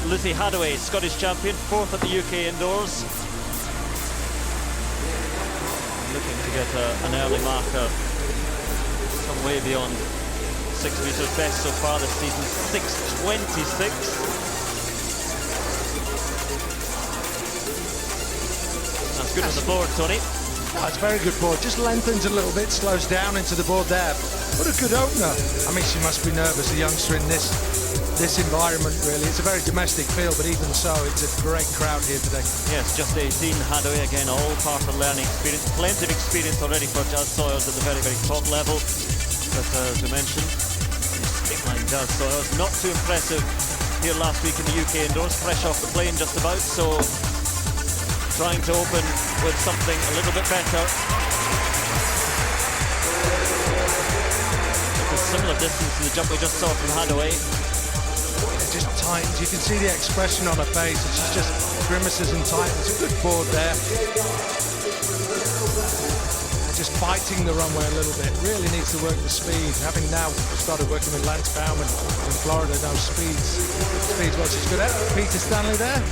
Lucy Hadaway, Scottish champion, 4th at the UK indoors. Looking to get an early marker, some way beyond 6 metres. Best so far this season, 6:26. That's good on the board, Tony. Oh, it's a very good board. Just lengthens a little bit, slows down into the board there. What a good opener. I mean, she must be nervous, a youngster in this environment, really. It's a very domestic field, but even so, it's a great crowd here today. Yes, just 18. Hadaway, again, all part of learning experience. Plenty of experience already for Jazz Sawyers at the very, very top level. But as we mentioned, stickline Jazz Sawyers, not too impressive here last week in the UK indoors. Fresh off the plane just about, so trying to open with something a little bit better. It's a similar distance to the jump we just saw from Hadaway. Just tightens. You can see the expression on her face. She's just grimaces and tightens. A good board there. Just fighting the runway a little bit. Really needs to work the speed. Having now started working with Lance Bauman in Florida, knows speeds what she's good at. Peter Stanley there.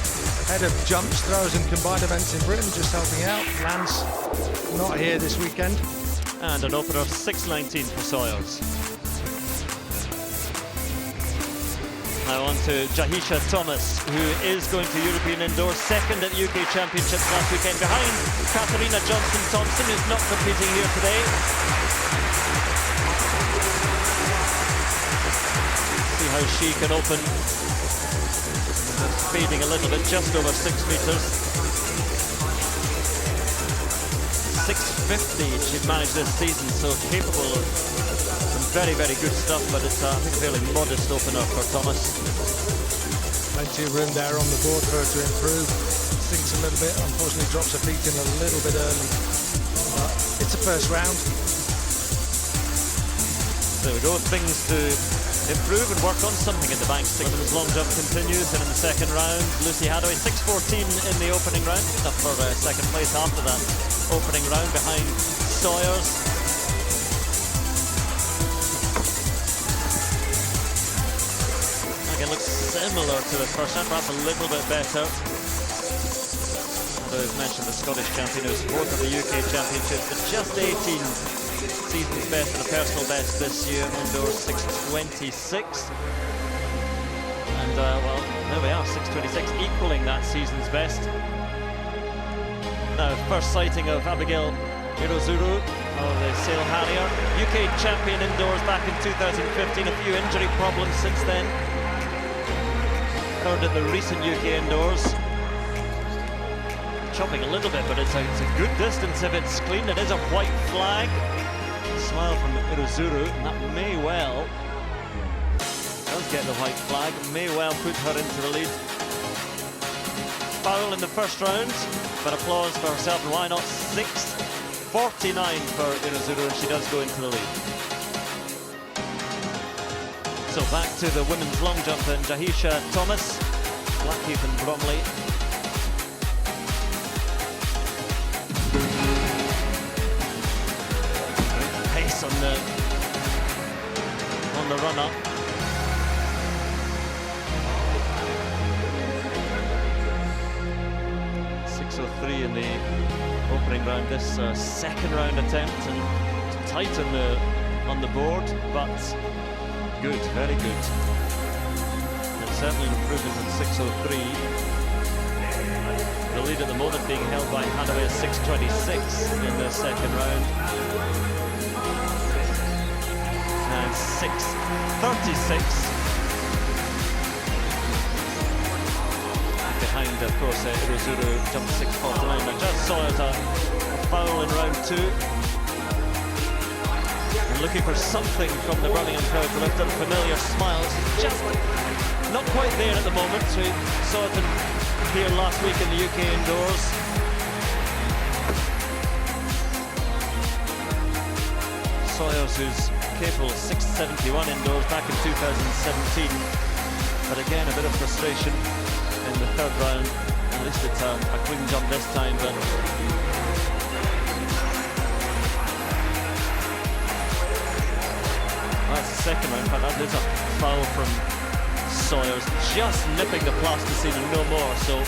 Head of jumps, throws and combined events in Britain, just helping out. Lance not here this weekend. And an opener of 6:19 for Sawyers. Now on to Jahisha Thomas, who is going to European indoors, 2nd at UK Championships last weekend, behind Katarina Johnson-Thompson, who's not competing here today. See how she can open. Speeding a little bit, just over 6 metres. 6:50 she's managed this season, so capable of some very, very good stuff, but it's I think a fairly modest opener for Thomas. Plenty of room there on the board for her to improve. Sinks a little bit, unfortunately drops her feet in a little bit early. But it's a first round. There we go, things to improve and work on. Something in the bank. Women's long jump continues, and in the second round, Lucy Hadaway, 6:14 in the opening round, up for second place after that opening round behind Sawyers. Again, looks similar to the first round, perhaps a little bit better. Although as mentioned, the Scottish champion who's 4th of the UK Championships, but just 18. Season's best and a personal best this year, indoors 6:26. And well, there we are, 6:26, equaling that season's best. Now, first sighting of Abigail Irozuru of the Sail Harrier, UK champion indoors back in 2015. A few injury problems since then. Third at the recent UK indoors. Chopping a little bit, but it's a good distance if it's clean. It is a white flag. Smile from Irozuru, and that may well, does get the white flag, may well put her into the lead. Foul in the first round, but applause for herself, and why not? 6:49 for Irozuru, and she does go into the lead. So back to the women's long jump and Jahisha Thomas, Blackheath and Bromley. Pace on the run up. .6:03 in the opening round. This second round attempt, and tight on the board, but good, very good. And certainly an improvement in 6:03. The lead at the moment being held by Hadaway at 6:26 in the second round. And 6:36. Behind, of course, Irozuru jumped 6:49. Now Jazz Sawyers a foul in round 2. And looking for something from the Birmingham crowd to lift up familiar smiles. Just not quite there at the moment. We saw it here last week in the UK indoors. Sawyers, who's capable of 6:71 indoors back in 2017. But again, a bit of frustration in the third round. At least it's a clean jump this time, but that's the second round, but that is a foul from Sawyers, just nipping the plasticine and no more, so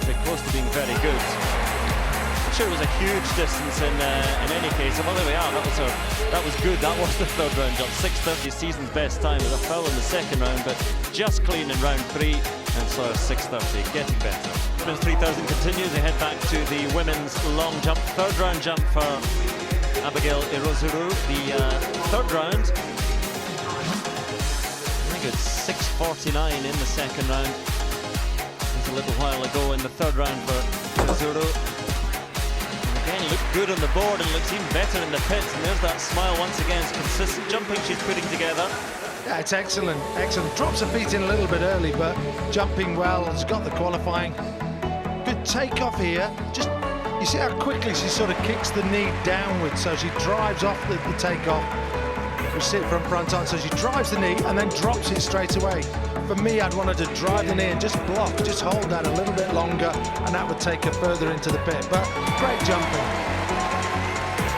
they're close to being very good. I'm sure it was a huge distance in any case. Well, there we are. That was good. That was the third round jump. 6:30, season's best time. With a foul in the second round, but just clean in round 3. And Sawyers 6:30, getting better. Women's 3000 continues. They head back to the women's long jump. Third round jump for Abigail Irozuru. The third round, I think it's 6:49 in the second round. It's a little while ago in the third round for Irozuru. Again, looked good on the board and looks even better in the pits. And there's that smile once again. It's consistent jumping she's putting together. Yeah, it's excellent, excellent. Drops her feet in a little bit early, but jumping well. Has got the qualifying. Good takeoff here. Just, you see how quickly she sort of kicks the knee downwards, so she drives off the takeoff. We see it from front on, so she drives the knee and then drops it straight away. For me, I'd want her to drive the knee and just block, just hold that a little bit longer, and that would take her further into the pit. But great jumping.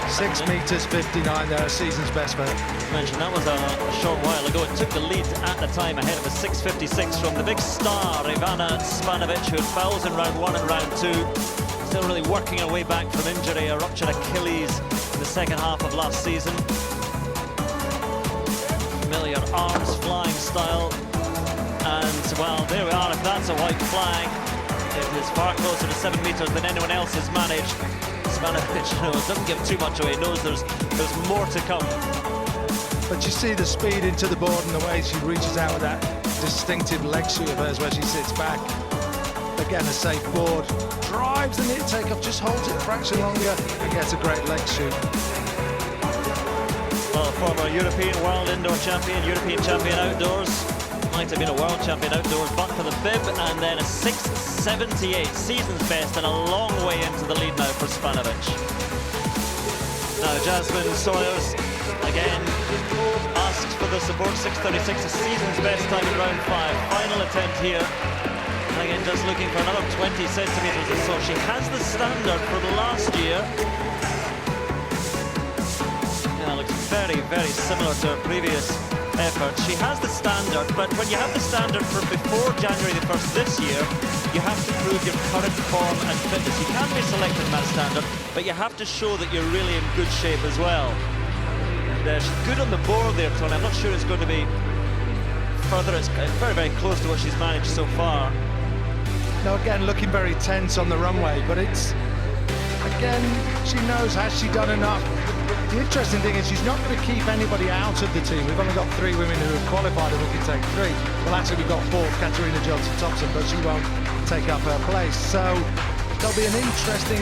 6 meters 59 there, season's best for her. As mentioned, that was a short while ago. It took the lead at the time ahead of a 6:56 from the big star, Ivana Spanovic, who had fouls in round 1 and round 2. Still really working her way back from injury, a ruptured Achilles in the second half of last season. Familiar arms flying style. And, well, there we are. If that's a white flag, it is far closer to 7 meters than anyone else has managed. Spanovic doesn't give too much away, knows there's more to come. But you see the speed into the board and the way she reaches out with that distinctive leg shoot of hers where she sits back. Again, a safe board. Drives the knee takeoff, just holds it a fraction longer and gets a great leg shoot. Well, former European World Indoor Champion, European Champion Outdoors. Might have been a world champion outdoors, but for the bib, and then a 6:78, season's best, and a long way into the lead now for Spanovic. Now Jasmine Sawyers again asks for the support. 6:36, a season's best time in round 5. Final attempt here. And again, just looking for another 20 centimeters or so. She has the standard from last year. Yeah, looks very, very similar to her previous effort. She has the standard, but when you have the standard from before January the 1st this year, you have to prove your current form and fitness. You can be selected in that standard, but you have to show that you're really in good shape as well. And she's good on the board there, Tony. I'm not sure it's going to be further. It's very, very close to what she's managed so far. Now again, looking very tense on the runway, but it's, again, she knows, has she done enough? The interesting thing is she's not going to keep anybody out of the team. We've only got 3 women who have qualified and we can take 3. Well, actually we've got 4, Katarina Johnson-Thompson, but she won't take up her place. So there'll be an interesting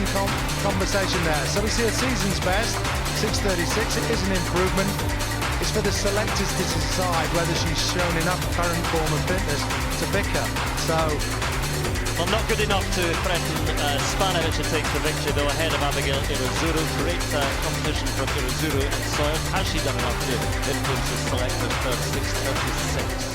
conversation there. So we see a season's best, 6:36. It is an improvement. It's for the selectors to decide whether she's shown enough current form and fitness to pick her. So, well, not good enough to threaten Spanovic to take the victory, though, ahead of Abigail Irozuru. Great competition from Irozuru and Sawyers. Has she done enough to influence the selectors for 6:36?